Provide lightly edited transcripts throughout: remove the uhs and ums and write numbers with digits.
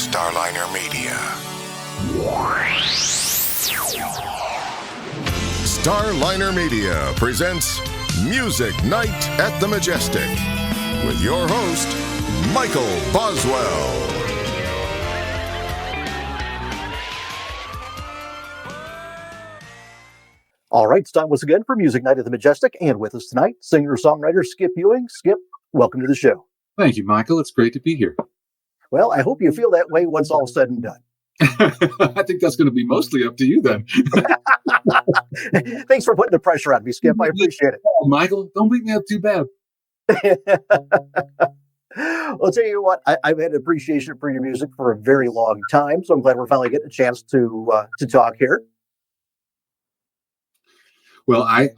Starliner Media. Starliner Media presents Music Night at the Majestic with your host, Michael Boswell. All right, it's time once again for Music Night at the Majestic, and with us tonight, singer-songwriter Skip Ewing. Skip, welcome to the show. Thank you, Michael. It's great to be here. Well, I hope you feel that way once all said and done. I think that's going to be mostly up to you then. Thanks for putting the pressure on me, Skip. I appreciate it. Oh, Michael, don't beat me up too bad. I'll tell you what, I've had appreciation for your music for a very long time, so I'm glad we're finally getting a chance to talk here. Well, I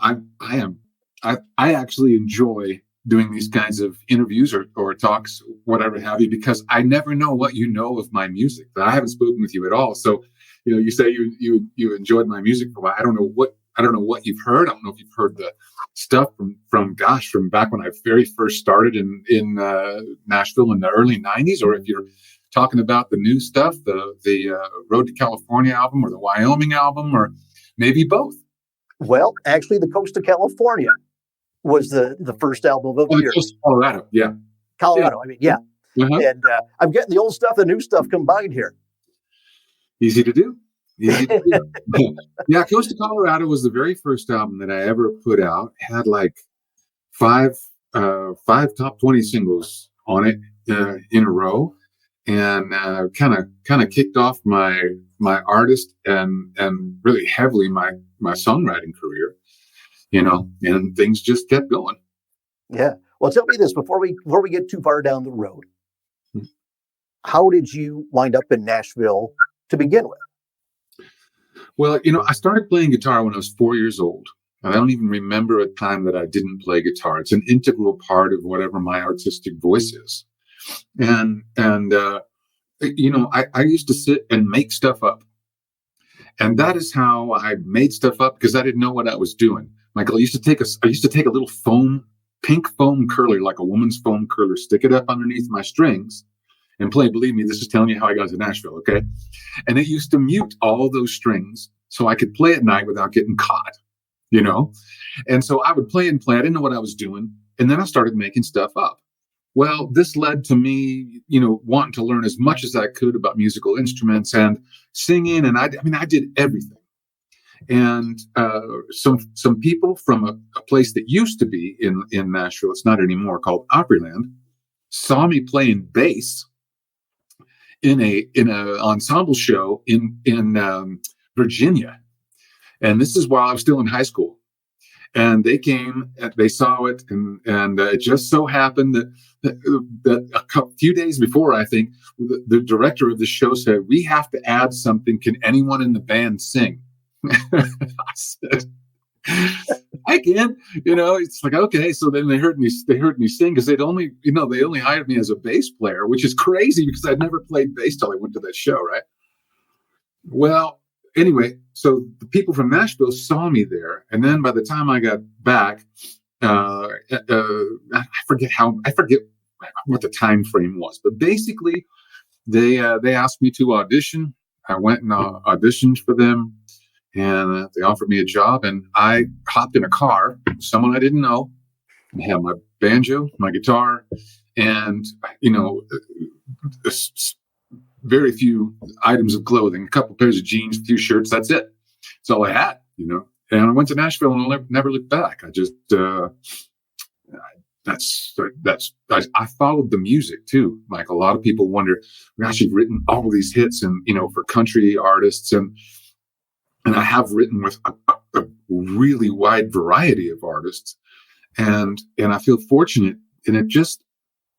actually enjoy doing these kinds of interviews or talks, whatever have you, because I never know what you know of my music. I haven't spoken with you at all. So, you say you enjoyed my music for a while. I don't know what you've heard. I don't know if you've heard the stuff from back when I very first started in Nashville in the early 90s, or if you're talking about the new stuff, the Road to California album or the Wyoming album, or maybe both. Well, actually, the Coast of California was the first album of yours. Coast of Colorado, yeah. Colorado, yeah. Uh-huh. And I'm getting the old stuff, the new stuff combined here. Easy to do. Yeah, Coast of Colorado was the very first album that I ever put out. Had like five top 20 singles on it in a row, and kind of kicked off my artist and really heavily my songwriting career, and things just kept going. Yeah. Well, tell me this before we get too far down the road. How did you wind up in Nashville to begin with? Well, I started playing guitar when I was 4 years old. I don't even remember a time that I didn't play guitar. It's an integral part of whatever my artistic voice is. And I used to sit and make stuff up. And that is how I made stuff up, because I didn't know what I was doing. Michael, I used to take a little pink foam curler, like a woman's foam curler, stick it up underneath my strings and play. Believe me, this is telling you how I got to Nashville, okay? And it used to mute all those strings so I could play at night without getting caught, And so I would play and play. I didn't know what I was doing. And then I started making stuff up. Well, this led to me, wanting to learn as much as I could about musical instruments and singing. And I did everything. And some people from a place that used to be in Nashville, it's not anymore, called Opryland, saw me playing bass in a ensemble show in Virginia. And this is while I was still in high school. And they came, they saw it, and it just so happened that a few days before, I think, the director of the show said, "We have to add something. Can anyone in the band sing?" I said, "I can." It's like, okay. So then they heard me sing, because they only hired me as a bass player, which is crazy because I'd never played bass till I went to that show, right? Well, anyway, so the people from Nashville saw me there, and then by the time I got back, I forget what the time frame was, but basically, they asked me to audition. I went and auditioned for them, and they offered me a job. And I hopped in a car with someone I didn't know. I had my banjo, my guitar, and very few items of clothing, a couple pairs of jeans, a few shirts. That's it. That's all I had, And I went to Nashville and I never looked back. I just, I followed the music too. Like a lot of people wonder, gosh, you've written all of these hits and, for country artists. And I have written with a really wide variety of artists. And I feel fortunate, and it just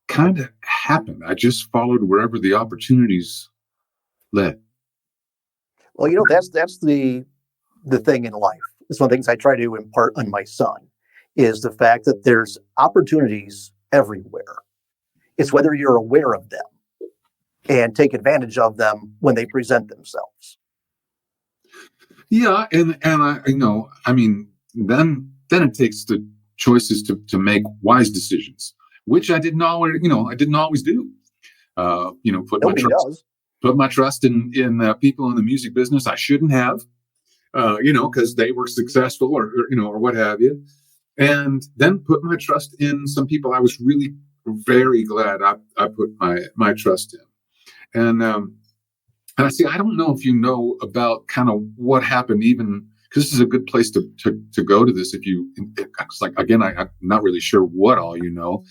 kind of happened. I just followed wherever the opportunities led. Well, that's the thing in life. It's one of the things I try to impart on my son, is the fact that there's opportunities everywhere. It's whether you're aware of them and take advantage of them when they present themselves. Yeah, and then it takes the choices to make wise decisions, which I didn't always do. Put put my trust in people in the music business I shouldn't have, because they were successful or what have you. And then put my trust in some people I was really very glad I put my trust in. And I see, I don't know if you know about kind of what happened, even because this is a good place to go to this. It's like, again, I'm not really sure what all you know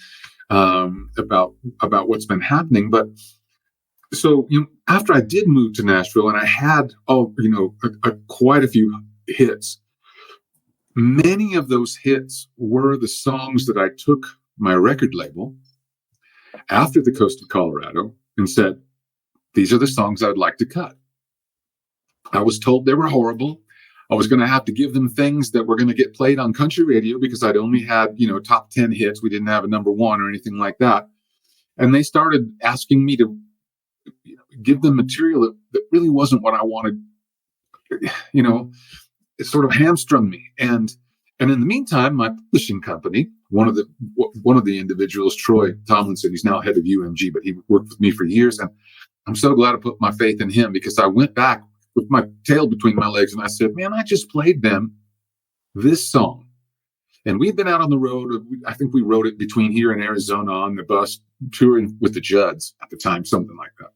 about what's been happening. But so, after I did move to Nashville and I had quite a few hits, many of those hits were the songs that I took my record label after the coast of Colorado and said, these are the songs I would like to cut. I was told they were horrible. I was going to have to give them things that were going to get played on country radio because I'd only had, top 10 hits. We didn't have a number one or anything like that. And they started asking me to give them material that really wasn't what I wanted. It sort of hamstrung me. And in the meantime, my publishing company, one of the individuals, Troy Tomlinson, he's now head of UMG, but he worked with me for years. And I'm so glad I put my faith in him, because I went back with my tail between my legs and I said, man, I just played them this song. And we'd been out on the road. I think we wrote it between here and Arizona on the bus, touring with the Judds at the time, something like that.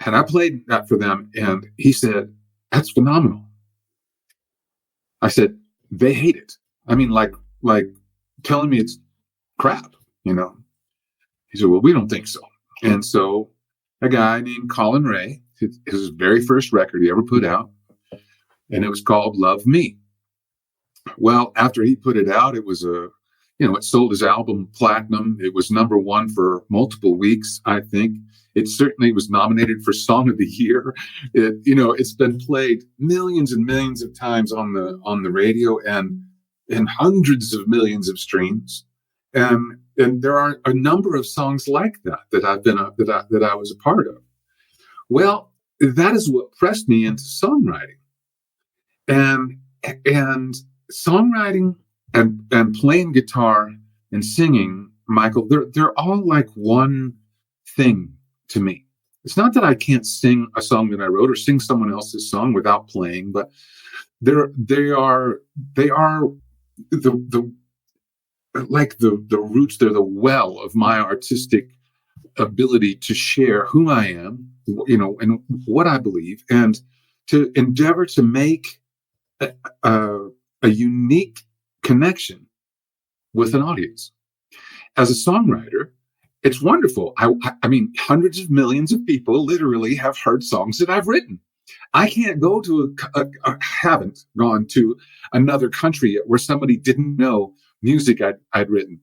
And I played that for them. And he said, that's phenomenal. I said, they hate it. I mean, like telling me it's crap, He said, well, we don't think so. And so a guy named Colin Ray, his very first record he ever put out, and it was called Love Me. Well, after he put it out, it was it sold his album platinum. It was number one for multiple weeks, I think. It certainly was nominated for Song of the Year. It's been played millions and millions of times on the radio and hundreds of millions of streams. And there are a number of songs like that I've been that I was a part of. Well, that is what pressed me into songwriting, and songwriting and playing guitar and singing, Michael. They're all like one thing to me. It's not that I can't sing a song that I wrote or sing someone else's song without playing, but they are the roots. They're the well of my artistic ability to share who I am, and what I believe, and to endeavor to make a unique connection with an audience. As a songwriter, it's wonderful. I mean, hundreds of millions of people literally have heard songs that I've written. I can't go to haven't gone to another country yet where somebody didn't know music I'd written.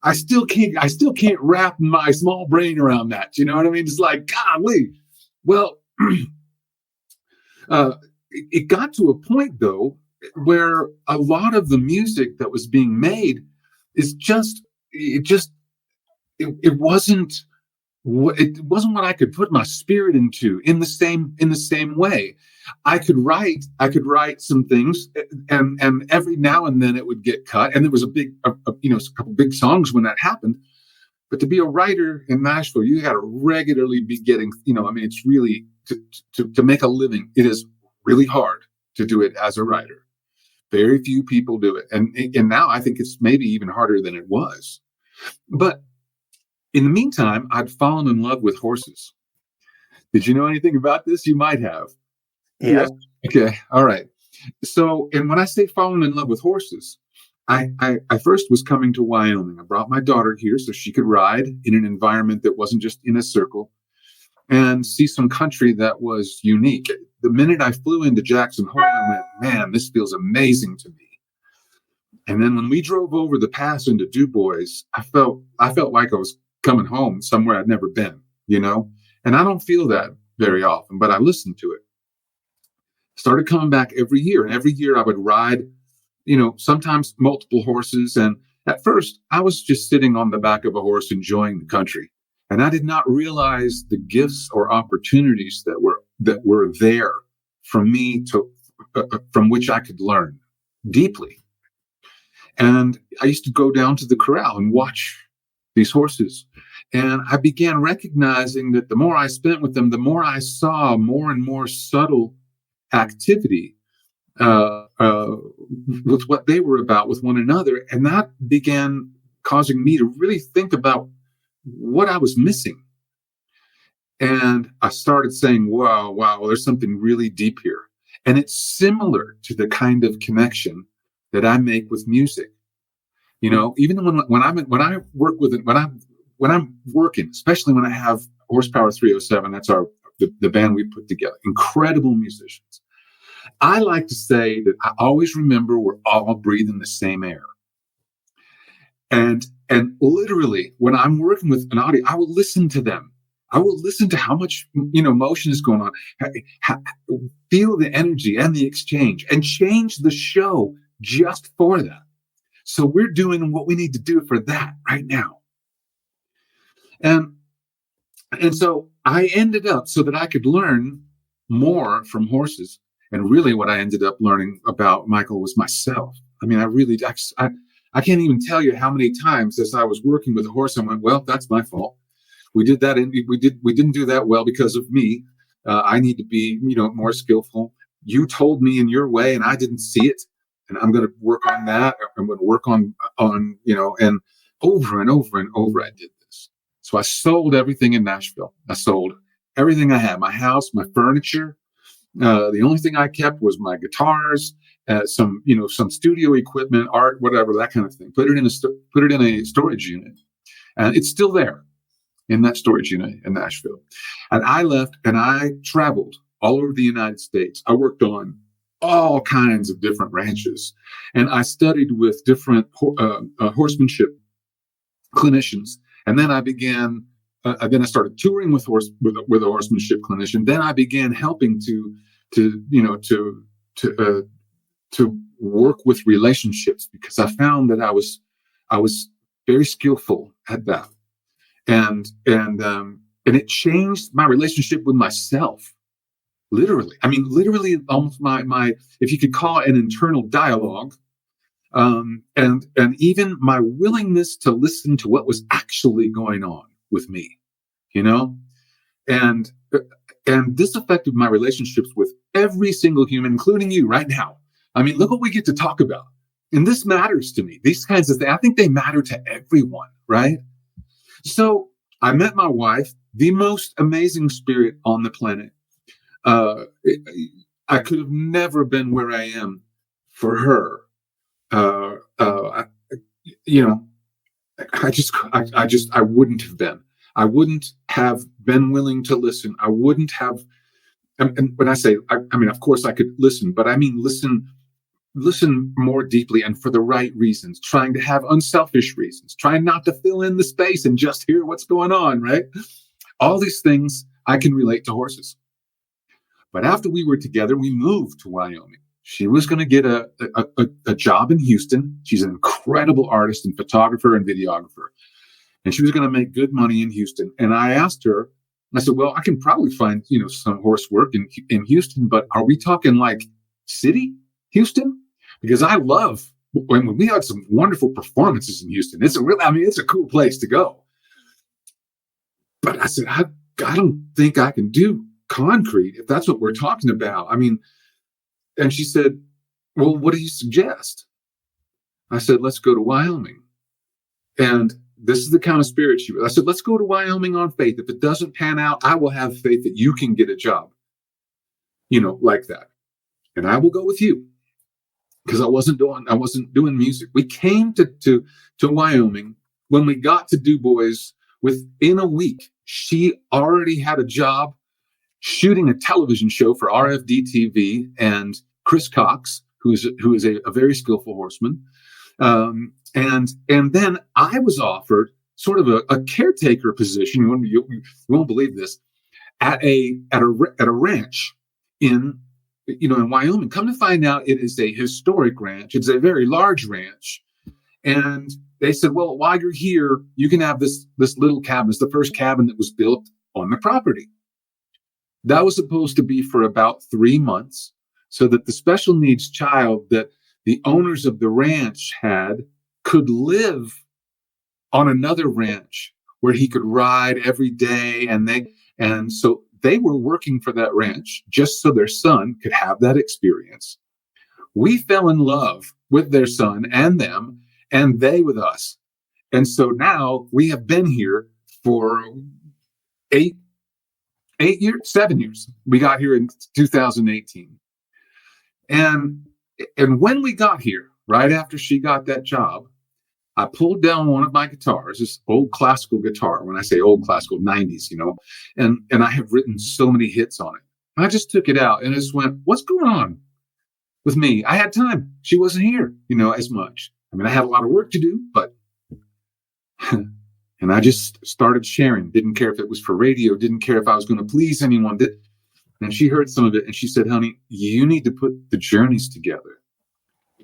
I still can't wrap my small brain around that. You know what I mean? It's like, golly. Well, it got to a point though where a lot of the music that was being made is it wasn't what I could put my spirit into in the same way. I could write some things, and every now and then it would get cut, and there was a couple big songs when that happened. But to be a writer in Nashville, you got to regularly be getting, it's really to make a living. It is really hard to do it as a writer. Very few people do it, and now I think it's maybe even harder than it was. But in the meantime, I'd fallen in love with horses. Did you know anything about this? You might have. Yeah. Okay. All right. So, and when I say fallen in love with horses, I first was coming to Wyoming. I brought my daughter here so she could ride in an environment that wasn't just in a circle and see some country that was unique. The minute I flew into Jackson Hole, I went, man, this feels amazing to me. And then when we drove over the pass into Du Bois, I felt like I was coming home somewhere I'd never been, and I don't feel that very often, but I listened to it. Started coming back every year, and every year I would ride, sometimes multiple horses. And at first I was just sitting on the back of a horse enjoying the country. And I did not realize the gifts or opportunities that were there for me from which I could learn deeply. And I used to go down to the corral and watch these horses. And I began recognizing that the more I spent with them, the more I saw more and more subtle activity with what they were about with one another. And that began causing me to really think about what I was missing. And I started saying, wow, there's something really deep here. And it's similar to the kind of connection that I make with music. Even when I'm working, especially when I have Horsepower 307, that's the band we put together, incredible musicians. I like to say that I always remember we're all breathing the same air. And literally, when I'm working with an audience, I will listen to them. I will listen to how much, motion is going on, feel the energy and the exchange, and change the show just for that. So we're doing what we need to do for that right now. And so I ended up, so that I could learn more from horses. And really what I ended up learning about Michael was myself. I mean, I can't even tell you how many times as I was working with a horse, I went, well, that's my fault. We did that, and we didn't do that well because of me. I need to be, more skillful. You told me in your way, and I didn't see it, and I'm going to work on that. I'm going to work on, and over and over and over, I did this. So I sold everything in Nashville. I sold everything I had: my house, my furniture. The only thing I kept was my guitars, some studio equipment, art, whatever, that kind of thing. Put it in a storage unit, and it's still there in that storage unit in Nashville. And I left and I traveled all over the United States. I worked on all kinds of different ranches, and I studied with different horsemanship clinicians. And then I began. Then I started touring with a horsemanship clinician. Then I began helping to work with relationships, because I found that I was very skillful at that. And it changed my relationship with myself, literally. I mean, literally, almost my if you could call it an internal dialogue, and even my willingness to listen to what was actually going on with me, and this affected my relationships with every single human, including you right now. I mean, look what we get to talk about, and this matters to me. These kinds of things, I think they matter to everyone, right? So I met my wife, the most amazing spirit on the planet. I could have never been where I am for her. I wouldn't have been. I wouldn't have been willing to listen. I wouldn't have. And when I say, I mean, of course I could listen, but I mean, listen more deeply and for the right reasons, trying to have unselfish reasons, trying not to fill in the space and just hear what's going on, right? All these things I can relate to horses. But after we were together, we moved to Wyoming. She was going to get a job in Houston. She's an incredible artist and photographer and videographer. And she was going to make good money in Houston. And I asked her, I said, well, I can probably find, some horse work in Houston, but are we talking like city Houston? Because I love, when we had some wonderful performances in Houston. It's a cool place to go. But I said, I don't think I can do concrete if that's what we're talking about. I mean, and she said, well, what do you suggest? I said, let's go to Wyoming. And this is the kind of spirit she was. I said, let's go to Wyoming on faith. If it doesn't pan out, I will have faith that you can get a job, like that. And I will go with you, because I wasn't doing music. We came to Wyoming. When we got to Du Bois, within a week, she already had a job shooting a television show for RFD TV and Chris Cox, who is a very skillful horseman. And then I was offered sort of a caretaker position. You won't believe this, at a ranch in Wyoming. Come to find out, it is a historic ranch. It's a very large ranch. And they said, well, while you're here, you can have this little cabin. It's the first cabin that was built on the property. That was supposed to be for about 3 months, so that the special needs child that the owners of the ranch had could live on another ranch where he could ride every day. And so they were working for that ranch just so their son could have that experience. We fell in love with their son and them, and they with us. And so now we have been here for 7 years. We got here in 2018. And when we got here, right after she got that job, I pulled down one of my guitars, this old classical guitar. When I say old classical, 90s, and I have written so many hits on it. I just took it out and I just went, what's going on with me? I had time. She wasn't here, as much. I mean, I had a lot of work to do, but, and I just started sharing. Didn't care if it was for radio. Didn't care if I was going to please anyone. And she heard some of it and she said, honey, you need to put the journeys together.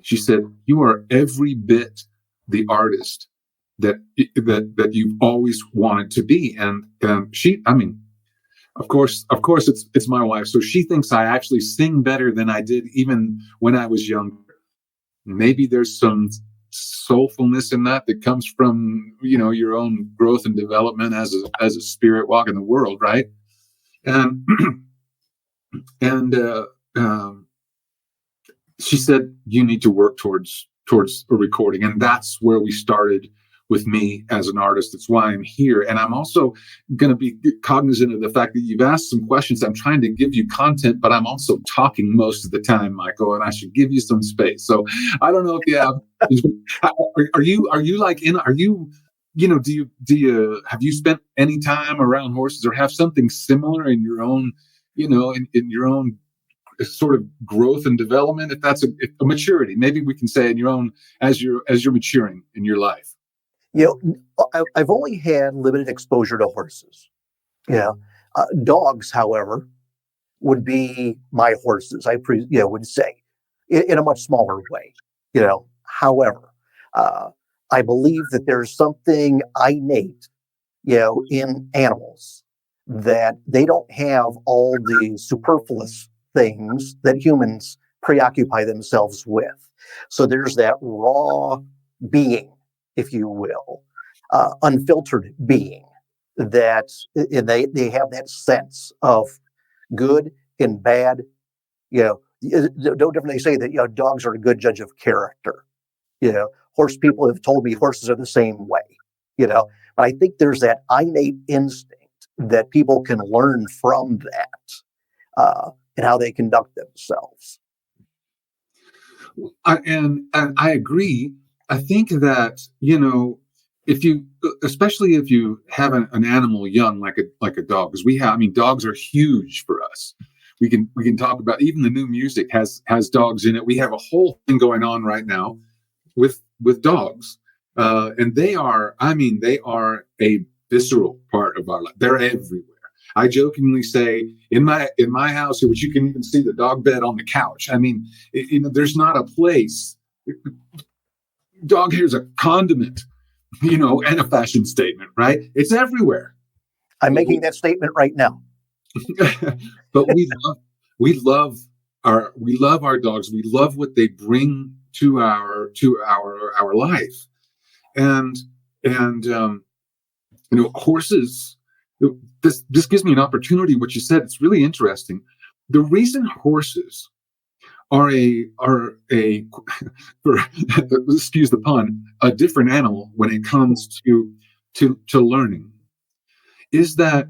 She said, you are every bit the artist that you've always wanted to be. And she, I mean, of course, it's my wife. So she thinks I actually sing better than I did even when I was younger. Maybe there's some soulfulness in that comes from, your own growth and development as a spirit walk in the world. Right. And she said, you need to work towards a recording. And that's where we started with me as an artist. That's why I'm here. And I'm also going to be cognizant of the fact that you've asked some questions. I'm trying to give you content, but I'm also talking most of the time, Michael, and I should give you some space. So I don't know if you have, have you spent any time around horses or have something similar in your own, in your own sort of growth and development, if that's a maturity, maybe we can say in your own, as you're maturing in your life? I've only had limited exposure to horses. Dogs, however, would be my horses. I would say in a much smaller way. However, I believe that there's something innate, in animals that they don't have all the superfluous things that humans preoccupy themselves with. So there's that raw being, if you will, unfiltered being that they have that sense of good and bad. No different. They say that dogs are a good judge of character. Horse people have told me horses are the same way. But I think there's that innate instinct that people can learn from that. And how they conduct themselves. And I agree. I think that, especially if you have an animal young, like a dog, because dogs are huge for us. We can talk about even the new music has dogs in it. We have a whole thing going on right now with dogs. And they are a visceral part of our life. They're everywhere. I jokingly say in my house, which you can even see the dog bed on the couch. There's not a place. Dog hair is a condiment, and a fashion statement, right? It's everywhere. I'm making that statement right now. But we love our dogs. We love what they bring to our life, and horses. This gives me an opportunity. What you said, it's really interesting. The reason horses are excuse the pun, a different animal when it comes to learning, is that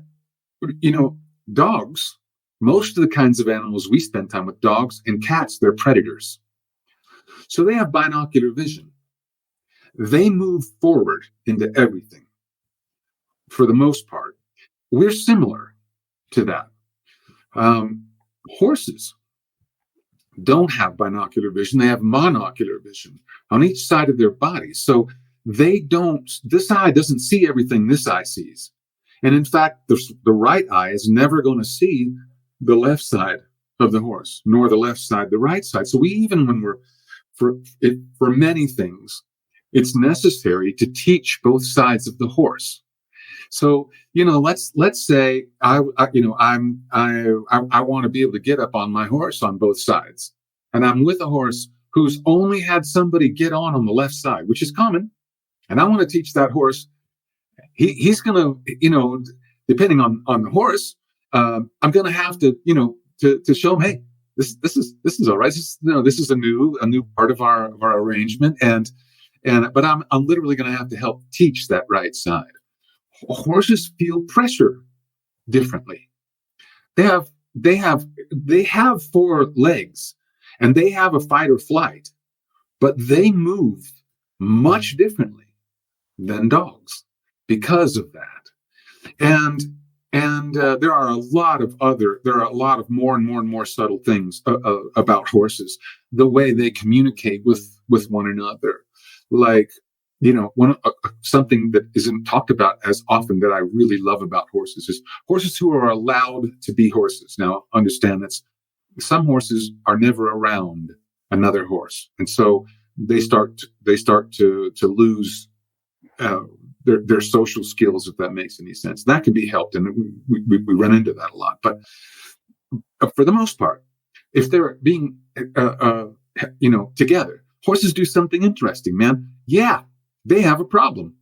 dogs. Most of the kinds of animals we spend time with, dogs and cats, they're predators. So they have binocular vision. They move forward into everything for the most part. We're similar to that. Horses don't have binocular vision. They have monocular vision on each side of their body. So this eye doesn't see everything this eye sees. And in fact, the right eye is never going to see the left side of the horse, nor the left side, the right side. So for many things, it's necessary to teach both sides of the horse. So, let's say I want to be able to get up on my horse on both sides, and I'm with a horse who's only had somebody get on the left side, which is common. And I want to teach that horse he's gonna, depending on the horse, I'm gonna have to, to show him, hey, this is all right. This is a new part of our arrangement, but I'm literally gonna have to help teach that right side. Horses feel pressure differently. They have four legs, and they have a fight or flight, but they move much differently than dogs because of that. And there are a lot of more and more subtle things about horses, the way they communicate with one another. Like, something that isn't talked about as often that I really love about horses is horses who are allowed to be horses. Now, understand that some horses are never around another horse, and so they start to lose their social skills, if that makes any sense. That can be helped, and we run into that a lot. But for the most part, if they're being together, horses do something interesting, man. Yeah, they have a problem,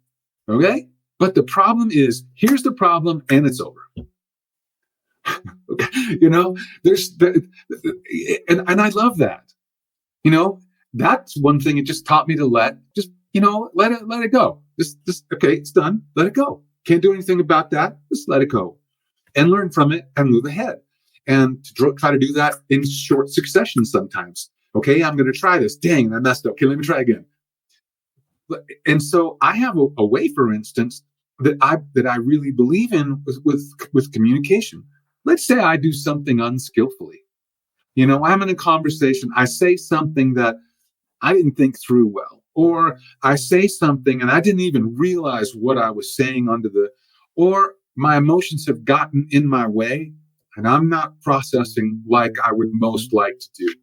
okay? But the problem is, here's the problem, and it's over. Okay, and I love that. That's one thing it just taught me to let it go. Just okay, it's done. Let it go. Can't do anything about that. Just let it go, and learn from it and move ahead. And to try to do that in short succession sometimes. Okay, I'm going to try this. Dang, I messed up. Okay, let me try again. And so I have a way, for instance, that I really believe in with communication. Let's say I do something unskillfully. I'm in a conversation. I say something that I didn't think through well, or I say something and I didn't even realize what I was saying or my emotions have gotten in my way and I'm not processing like I would most like to do.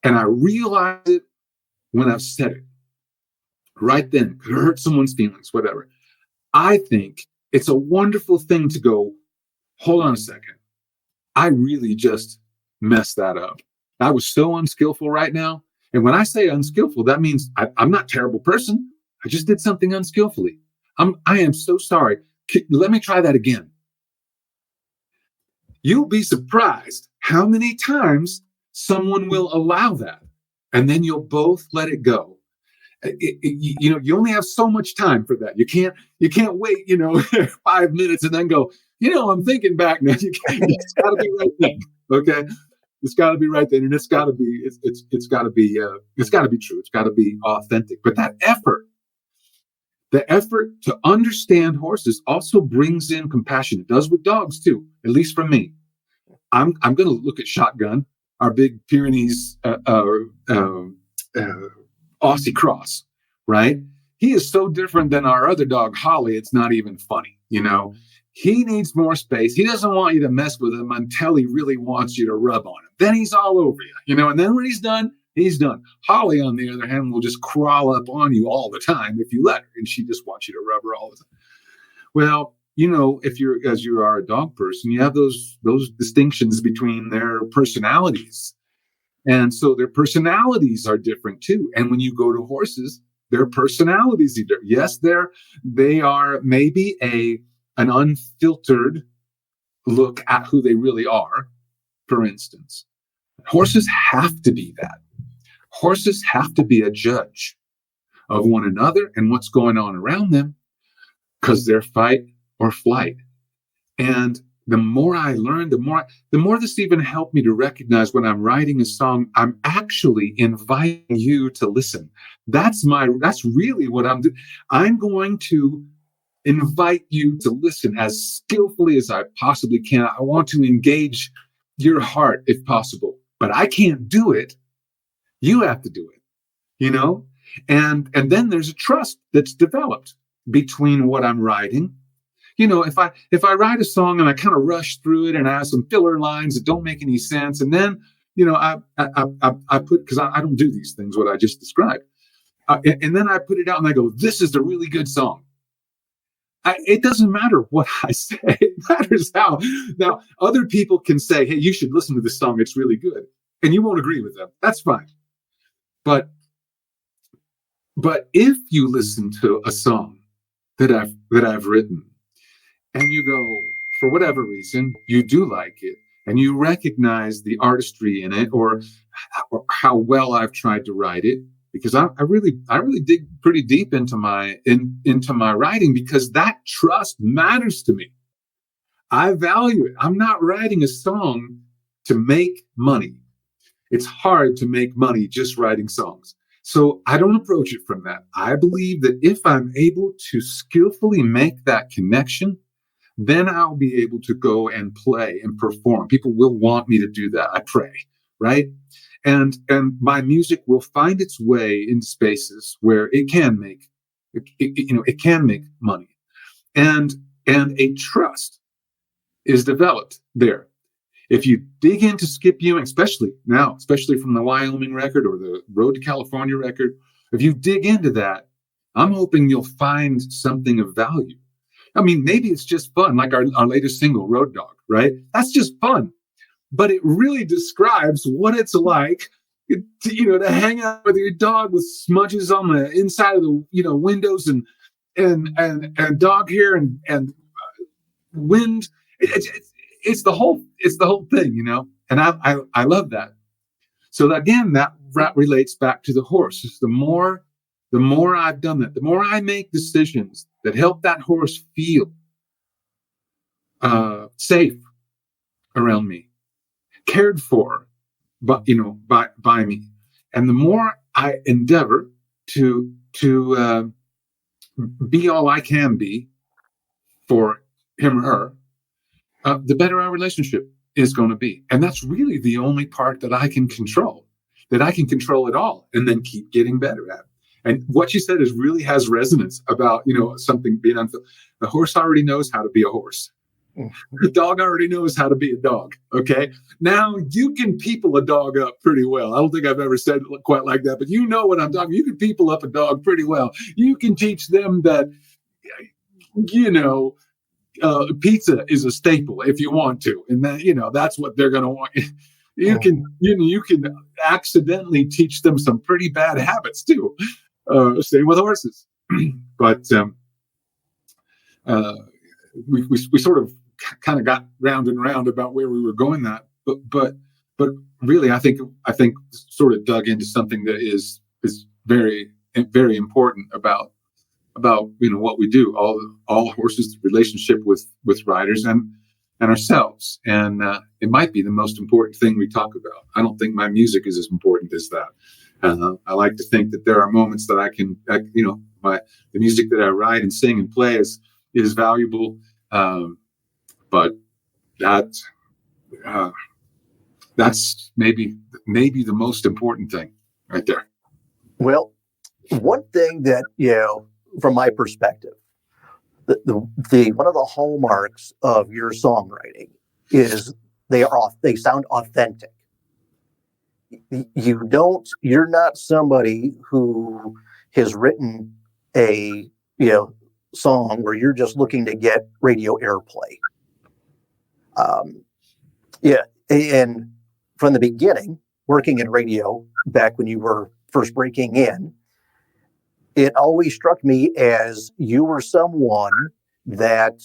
And I realize it when I've said it. Right then, could hurt someone's feelings, whatever. I think it's a wonderful thing to go, hold on a second. I really just messed that up. I was so unskillful right now. And when I say unskillful, that means I'm not a terrible person. I just did something unskillfully. I am so sorry. Let me try that again. You'll be surprised how many times someone will allow that. And then you'll both let it go. You only have so much time for that. You can't wait, 5 minutes and then go, I'm thinking back now. It's got to be right then. Okay. It's got to be right then. And it's got to be true. It's got to be authentic. But that the effort to understand horses also brings in compassion. It does with dogs too, at least for me. I'm going to look at Shotgun, our big Pyrenees, Aussie cross, right? He is so different than our other dog, Holly. It's not even funny. He needs more space. He doesn't want you to mess with him until he really wants you to rub on him. Then he's all over you, and then when he's done, he's done. Holly, on the other hand, will just crawl up on you all the time if you let her, and she just wants you to rub her all the time. Well, if you are a dog person, you have those distinctions between their personalities. And so their personalities are different too. And when you go to horses, their personalities are different. Yes, they are maybe an unfiltered look at who they really are, for instance. Horses have to be that. Horses have to be a judge of one another and what's going on around them because they're fight or flight. And the more I learn, the more this even helped me to recognize when I'm writing a song, I'm actually inviting you to listen. That's really what I'm doing. I'm going to invite you to listen as skillfully as I possibly can. I want to engage your heart if possible, but I can't do it. You have to do it, and then there's a trust that's developed between what I'm writing. If I write a song and I kind of rush through it and I have some filler lines that don't make any sense, and then I put, because I don't do these things what I just described, and then I put it out and I go, this is a really good song. It doesn't matter what I say; it matters how. Now other people can say, "Hey, you should listen to this song; it's really good," and you won't agree with them. That's fine. But if you listen to a song that that I've written, and you go, for whatever reason, you do like it, and you recognize the artistry in it, or how well I've tried to write it, because I really dig pretty deep into my writing, because that trust matters to me. I value it. I'm not writing a song to make money. It's hard to make money just writing songs. So I don't approach it from that. I believe that if I'm able to skillfully make that connection, then I'll be able to go and play and perform. People will want me to do that. I pray, right? And my music will find its way into spaces where it can make, it can make money, and a trust is developed there. If you dig into Skip Ewing, especially from the Wyoming record or the Road to California record, if you dig into that, I'm hoping you'll find something of value. I mean, maybe it's just fun, like our latest single, Road Dog, right? That's just fun. But it really describes what it's like to hang out with your dog with smudges on the inside of the, windows and dog hair and wind. It's the whole thing, and I love that. So again, that relates back to the horse. It's the more I've done that, the more I make decisions that help that horse feel safe around me, cared for, but by me, and the more I endeavor to be all I can be for him or her, the better our relationship is going to be. And that's really the only part that I can control at all, and then keep getting better at. And what you said really has resonance about, something being unfulfilled. The horse already knows how to be a horse. The dog already knows how to be a dog. Okay. Now you can people a dog up pretty well. I don't think I've ever said it quite like that, but you know what I'm talking. You can people up a dog pretty well. You can teach them that, pizza is a staple if you want to, and that that's what they're going to want. You can accidentally teach them some pretty bad habits too. Same with horses, but we sort of kind of got round and round about where we were going. But really, I think sort of dug into something that is very, very important about what we do, all horses' relationship with riders and ourselves, and it might be the most important thing we talk about. I don't think my music is as important as that. I like to think that there are moments that the music that I write and sing and play is valuable, but that's maybe the most important thing right there. Well, one thing that from my perspective, the one of the hallmarks of your songwriting is they sound authentic. You're not somebody who has written a song where you're just looking to get radio airplay. And from the beginning, working in radio back when you were first breaking in, it always struck me as you were someone that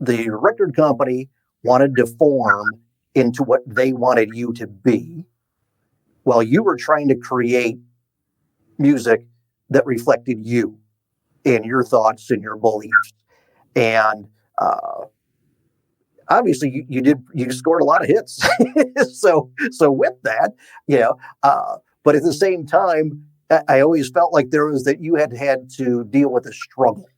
the record company wanted to form into what they wanted you to be, while you were trying to create music that reflected you and your thoughts and your beliefs. And obviously you scored a lot of hits. so with that, but at the same time, I always felt like you had to deal with the struggle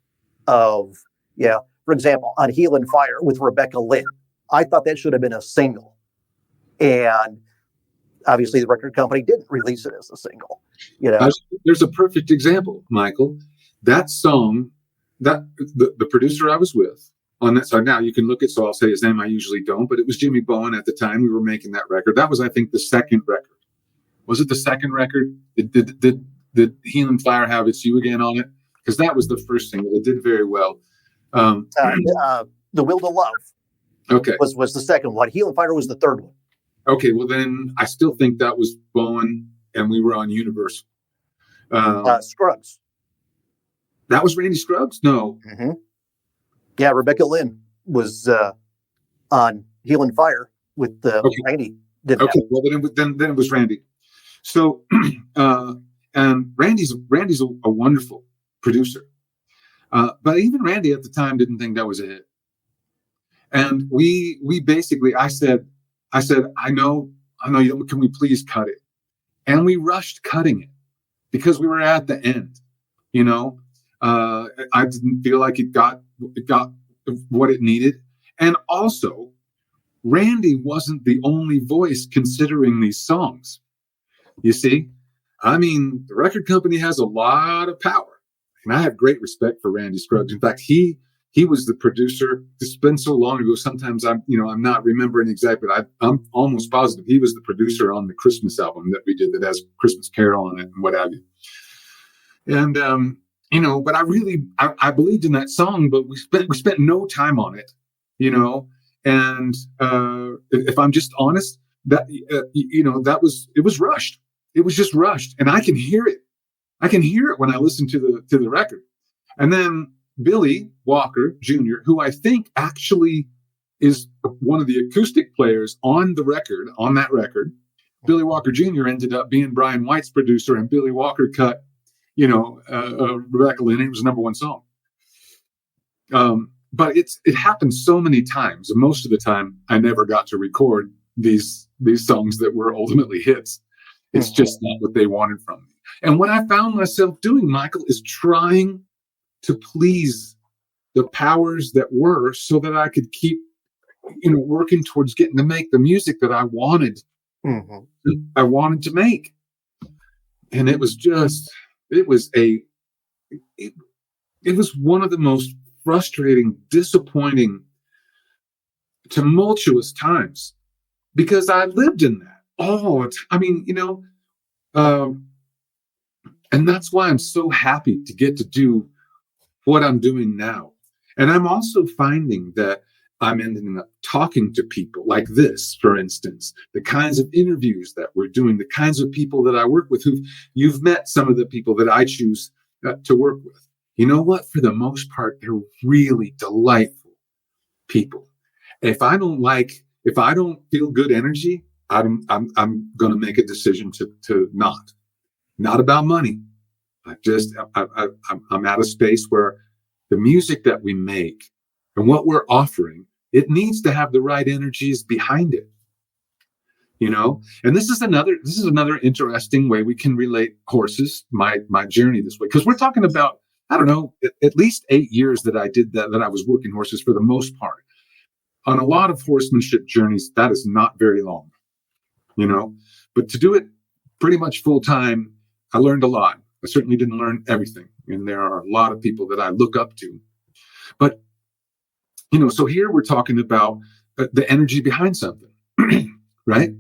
of, for example, on Heel and Fire with Rebecca Lynn, I thought that should have been a single. And obviously the record company didn't release it as a single. There's a perfect example, Michael. That song, that the producer I was with on that song, now you can look at, so I'll say his name, I usually don't, but it was Jimmy Bowen at the time we were making that record. That was, I think, the second record. Was it the second record? Did Heel and Fire have It's You Again on it? Because that was the first single. It did very well. The Will to Love was the second one. Heel and Fire was the third one. Okay, well then I still think that was Bowen and we were on Universal. Scruggs. That was Randy Scruggs? No. Mm-hmm. Yeah, Rebecca Lynn was on Heel and Fire with Okay. Randy. Did Okay, that. well then it was Randy. So, and Randy's a wonderful producer, but even Randy at the time didn't think that was a hit. And we basically, I said, I know, can we please cut it? And we rushed cutting it because we were at the end. You know, I didn't feel like it got what it needed, and also Randy wasn't the only voice considering these songs. You see, I mean, the record company has a lot of power, and I have great respect for Randy Scruggs. In fact, he was the producer. It's been so long ago. Sometimes I'm not remembering exactly, but I'm almost positive he was the producer on the Christmas album that we did that has Christmas Carol on it and what have you. And but I believed in that song, but we spent no time on it, And if I'm just honest, that it was rushed. It was just rushed, and I can hear it. I can hear it when I listen to the record. And then Billy Walker Jr., who I think actually is one of the acoustic players on that record. Billy Walker Jr. ended up being Brian White's producer, and Billy Walker cut, Rebecca Lynn. It was the #1 song. But it happened so many times, and most of the time I never got to record these songs that were ultimately hits. It's just not what they wanted from me. And what I found myself doing, Michael, is trying to please the powers that were so that I could keep, working towards getting to make the music that I wanted. I wanted to make. And it was one of the most frustrating, disappointing, tumultuous times because I lived in that. And that's why I'm so happy to get to do what I'm doing now. And I'm also finding that I'm ending up talking to people like this, for instance, the kinds of interviews that we're doing, the kinds of people that I work with you've met some of the people that I choose to work with. You know what? For the most part, they're really delightful people. If I don't feel good energy, I'm going to make a decision to not about money. I'm at a space where the music that we make and what we're offering, it needs to have the right energies behind it. And this is another interesting way we can relate horses, my journey this way, because we're talking about, I don't know, at least 8 years that I did that I was working horses for the most part. On a lot of horsemanship journeys, that is not very long, but to do it pretty much full time, I learned a lot. I certainly didn't learn everything. And there are a lot of people that I look up to. But, so here we're talking about the energy behind something, right?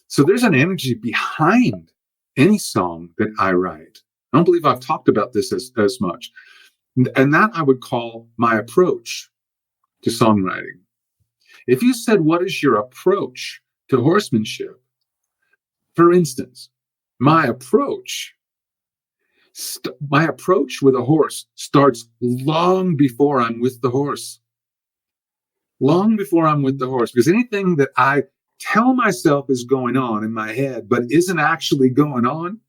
So there's an energy behind any song that I write. I don't believe I've talked about this as much. And that I would call my approach to songwriting. If you said, what is your approach to horsemanship? For instance, my approach with a horse starts long before I'm with the horse. Long before I'm with the horse. Because anything that I tell myself is going on in my head, but isn't actually going on,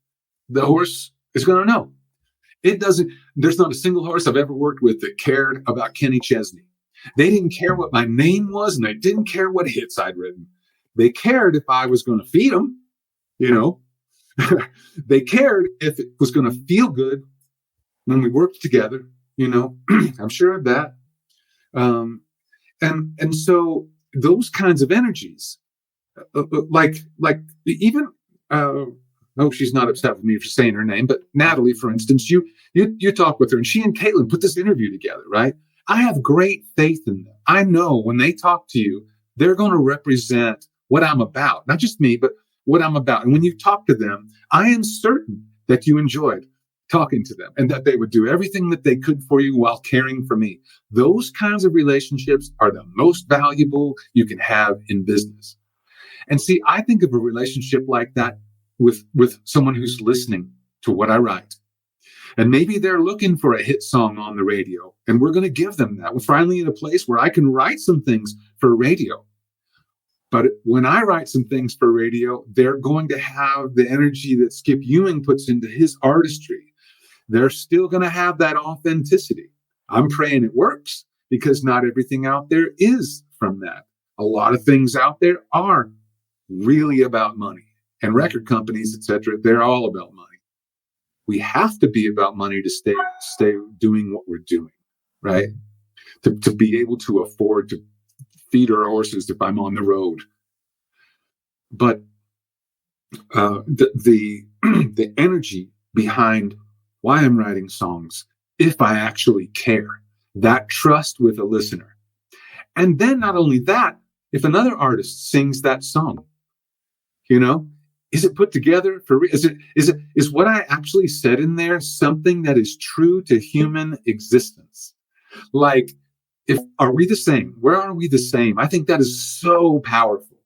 the horse is going to know. There's not a single horse I've ever worked with that cared about Kenny Chesney. They didn't care what my name was, and they didn't care what hits I'd written. They cared if I was going to feed them, They cared if it was going to feel good when we worked together, I'm sure of that. And so those kinds of energies, like even, she's not upset with me for saying her name, but Natalie, for instance, you talk with her, and she and Caitlin put this interview together, right? I have great faith in them. I know when they talk to you, they're going to represent what I'm about, not just me, but what I'm about. And when you talk to them, I am certain that you enjoyed talking to them and that they would do everything that they could for you while caring for me. Those kinds of relationships are the most valuable you can have in business. And see, I think of a relationship like that with someone who's listening to what I write. And maybe they're looking for a hit song on the radio, and we're going to give them that. We're finally in a place where I can write some things for radio. But when I write some things for radio, they're going to have the energy that Skip Ewing puts into his artistry. They're still going to have that authenticity. I'm praying it works, because not everything out there is from that. A lot of things out there are really about money, and record companies, etc. They're all about money. We have to be about money to stay doing what we're doing, right? To be able to afford to feed our horses if I'm on the road. But the energy behind why I'm writing songs, if I actually care, that trust with a listener. And then not only that, if another artist sings that song, is it put together for is what I actually said in there something that is true to human existence? Like, are we the same? Where are we the same? I think that is so powerful.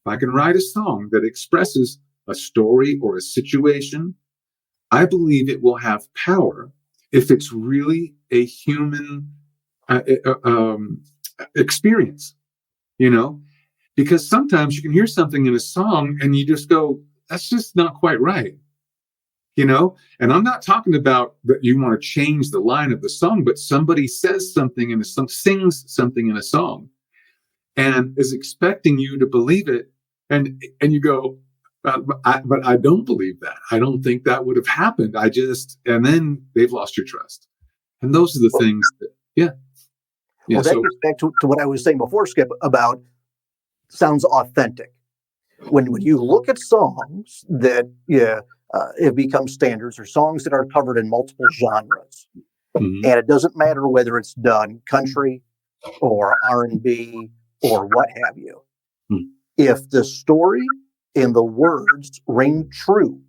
If I can write a song that expresses a story or a situation, I believe it will have power if it's really a human experience, because sometimes you can hear something in a song and you just go, that's just not quite right. And I'm not talking about that you want to change the line of the song, but somebody says something in a song, sings something in a song, and is expecting you to believe it. And you go, but I don't believe that. I don't think that would have happened. And then they've lost your trust. And those are the things that, Well, that gets back to what I was saying before, Skip, about sounds authentic. When you look at songs that have become standards, or songs that are covered in multiple genres, and it doesn't matter whether it's done country or R&B or what have you, if the story and the words ring true,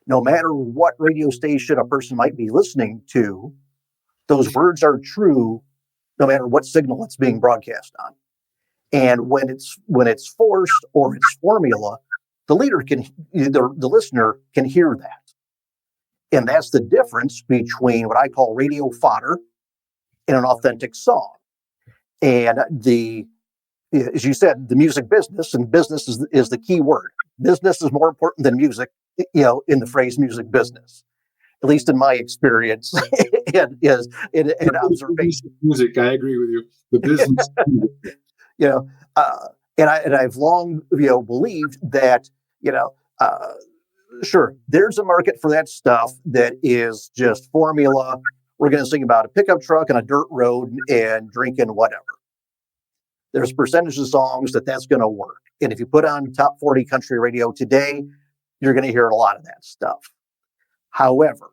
no matter what radio station a person might be listening to, those words are true no matter what signal it's being broadcast on. And when it's forced or it's formula, the listener can hear that. And that's the difference between what I call radio fodder and an authentic song. And as you said, the music business, and business is the key word. Business is more important than music, in the phrase music business, at least in my experience and observation. Music, I agree with you. The business. And I've long, believed that, sure, there's a market for that stuff that is just formula. We're going to sing about a pickup truck and a dirt road and drinking whatever. There's a percentage of songs that's going to work. And if you put on top 40 country radio today, you're going to hear a lot of that stuff. However,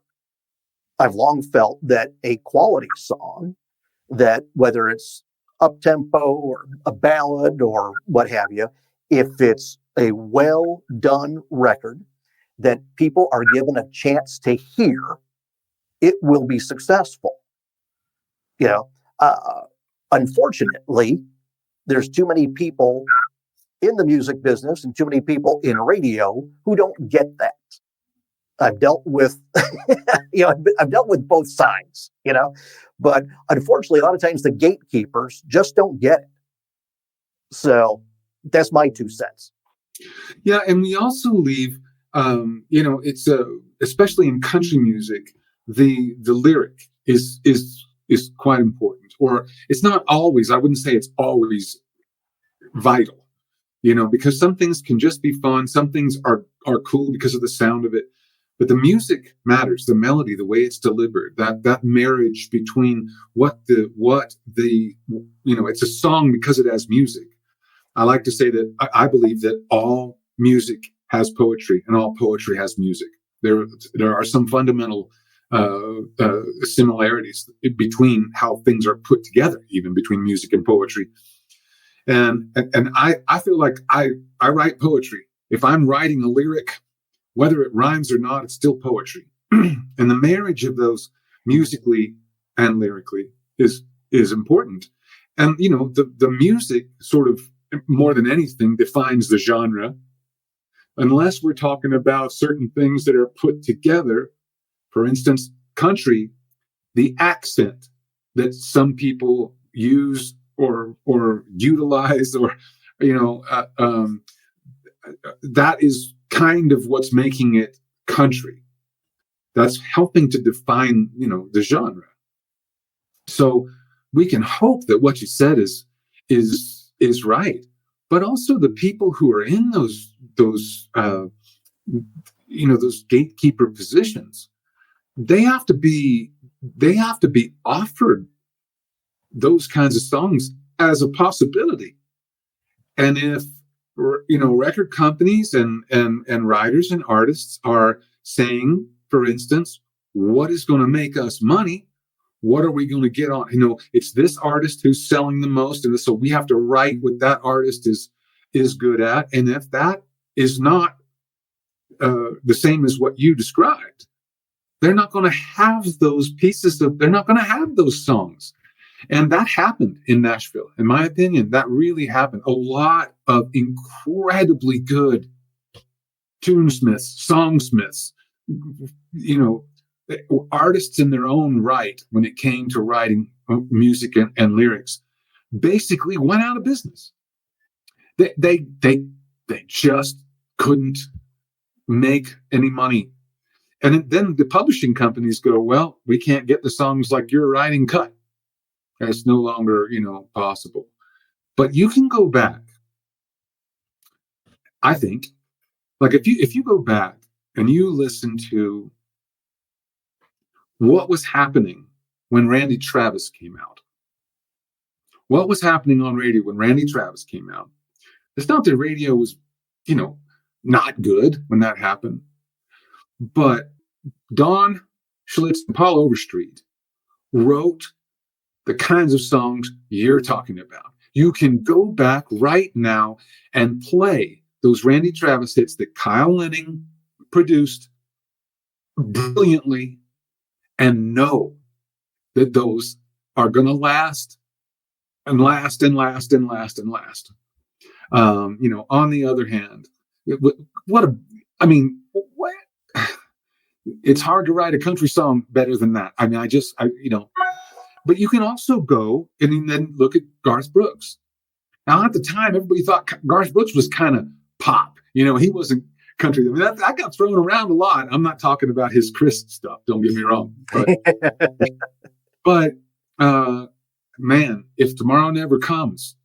I've long felt that a quality song, that whether it's up-tempo or a ballad or what have you, if it's a well-done record that people are given a chance to hear, it will be successful. Unfortunately, there's too many people in the music business and too many people in radio who don't get that. I've dealt with, I've dealt with both sides, but unfortunately, a lot of times the gatekeepers just don't get it. So that's my 2 cents. Yeah. And we also leave, it's especially in country music, the lyric is quite important, or it's not always, I wouldn't say it's always vital, because some things can just be fun. Some things are cool because of the sound of it. But the music matters, the melody, the way it's delivered, that marriage between it's a song because it has music. I like to say that I believe that all music has poetry and all poetry has music. There are some fundamental similarities between how things are put together, even between music and poetry. And I feel like I write poetry. If I'm writing a lyric, whether it rhymes or not, it's still poetry. And the marriage of those musically and lyrically is important. And, the music sort of, more than anything, defines the genre. Unless we're talking about certain things that are put together For instance, country, the accent that some people use or utilize, or that is kind of what's making it country. That's helping to define, the genre. So we can hope that what you said is right, but also the people who are in those gatekeeper positions, they have to be offered those kinds of songs as a possibility. And if record companies and writers and artists are saying, for instance, what is going to make us money? What are we going to get on? It's this artist who's selling the most, and so we have to write what that artist is good at. And if that is not the same as what you described, they're not going to have those pieces they're not going to have those songs. And that happened in Nashville. In my opinion, that really happened. A lot of incredibly good tunesmiths, songsmiths, artists in their own right, when it came to writing music and lyrics, basically went out of business. They just couldn't make any money. And then the publishing companies go, well, we can't get the songs like you're writing cut. It's no longer, possible. But you can go back. I think, like if you go back and you listen to what was happening when Randy Travis came out, what was happening on radio when Randy Travis came out, it's not that radio was, not good when that happened, but Don Schlitz and Paul Overstreet wrote the kinds of songs you're talking about. You can go back right now and play those Randy Travis hits that Kyle Lenning produced brilliantly and know that those are going to last and last and last and last and last. On the other hand, it's hard to write a country song better than that. But you can also go and then look at Garth Brooks. Now, at the time, everybody thought Garth Brooks was kind of pop. He wasn't country. That got thrown around a lot. I'm not talking about his Chris stuff. Don't get me wrong. But man, If Tomorrow Never Comes,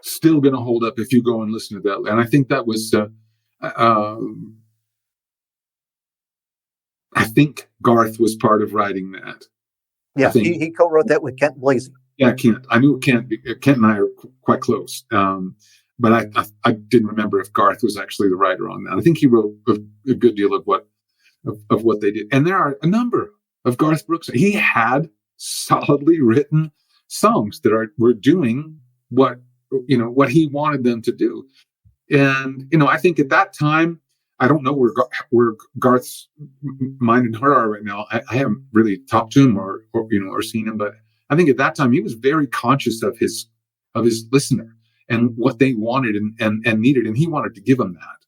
still going to hold up if you go and listen to that. And I think that was, I think Garth was part of writing that. Yeah, he co-wrote that with Kent Blasey. Yeah, Kent. I knew Kent and I are quite close. But I didn't remember if Garth was actually the writer on that. I think he wrote a good deal of what they did. And there are a number of Garth Brooks. He had solidly written songs that were doing what he wanted them to do. And, I think at that time, I don't know where Garth's mind and heart are right now. I haven't really talked to him or seen him, but I think at that time he was very conscious of his listener and what they wanted and needed, and he wanted to give them that.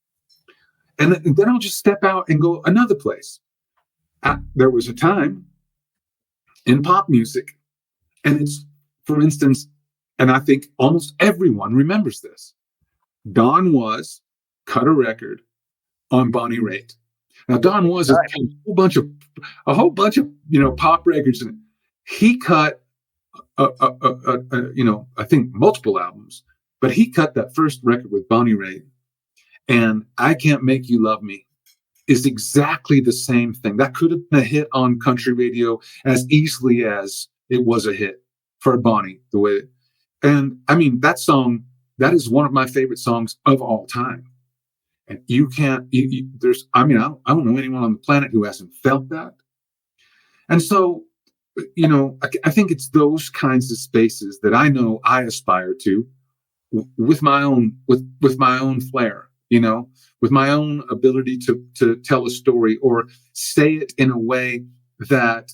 And then I'll just step out and go another place. There was a time in pop music, and it's, for instance, and I think almost everyone remembers this. Don Was cut a record on Bonnie Raitt. Now, Don Was a whole bunch of pop records, and he cut I think multiple albums, but he cut that first record with Bonnie Raitt, and I Can't Make You Love Me is exactly the same thing. That could have been a hit on country radio as easily as it was a hit for Bonnie. And I mean, that song, that is one of my favorite songs of all time. And you can't, I don't know anyone on the planet who hasn't felt that. And so, I think it's those kinds of spaces that I know I aspire to with my own flair, with my own ability to tell a story or say it in a way that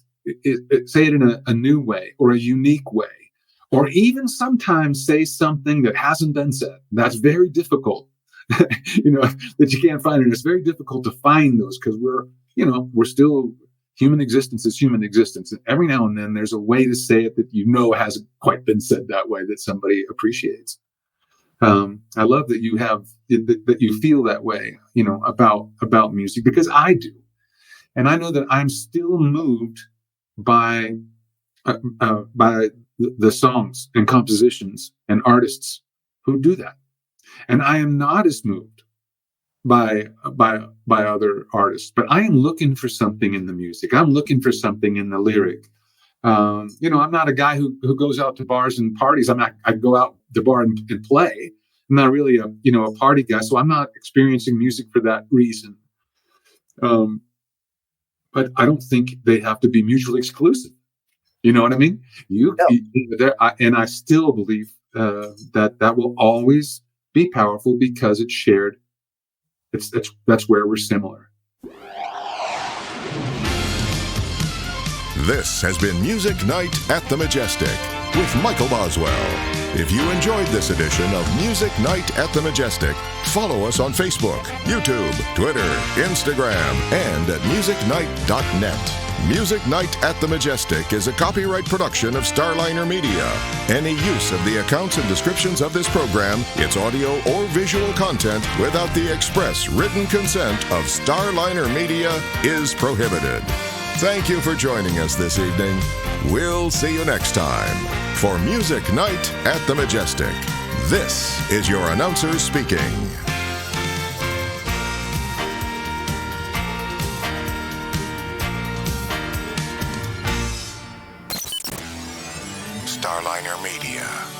say it in a new way or a unique way, or even sometimes say something that hasn't been said. That's very difficult. That you can't find it. It's very difficult to find those because we're still human existence is human existence. And every now and then there's a way to say it that hasn't quite been said that way, that somebody appreciates. I love that that you feel that way, about music, because I do. And I know that I'm still moved by the songs and compositions and artists who do that. And I am not as moved by other artists, but I am looking for something in the music. I'm looking for something in the lyric. I'm not a guy who goes out to bars and parties. I go out to bar and play. I'm not really a party guy, so I'm not experiencing music for that reason. But I don't think they have to be mutually exclusive. You know what I mean? And I still believe that will always be powerful because it's shared. That's where we're similar. This has been Music Night at the Majestic with Michael Boswell. If you enjoyed this edition of Music Night at the Majestic, follow us on Facebook, YouTube, Twitter, Instagram, and at musicnight.net. Music Night at the Majestic is a copyright production of Starliner Media. Any use of the accounts and descriptions of this program, its audio or visual content, without the express written consent of Starliner Media is prohibited. Thank you for joining us this evening. We'll see you next time for Music Night at the Majestic. This is your announcer speaking. Starliner Media.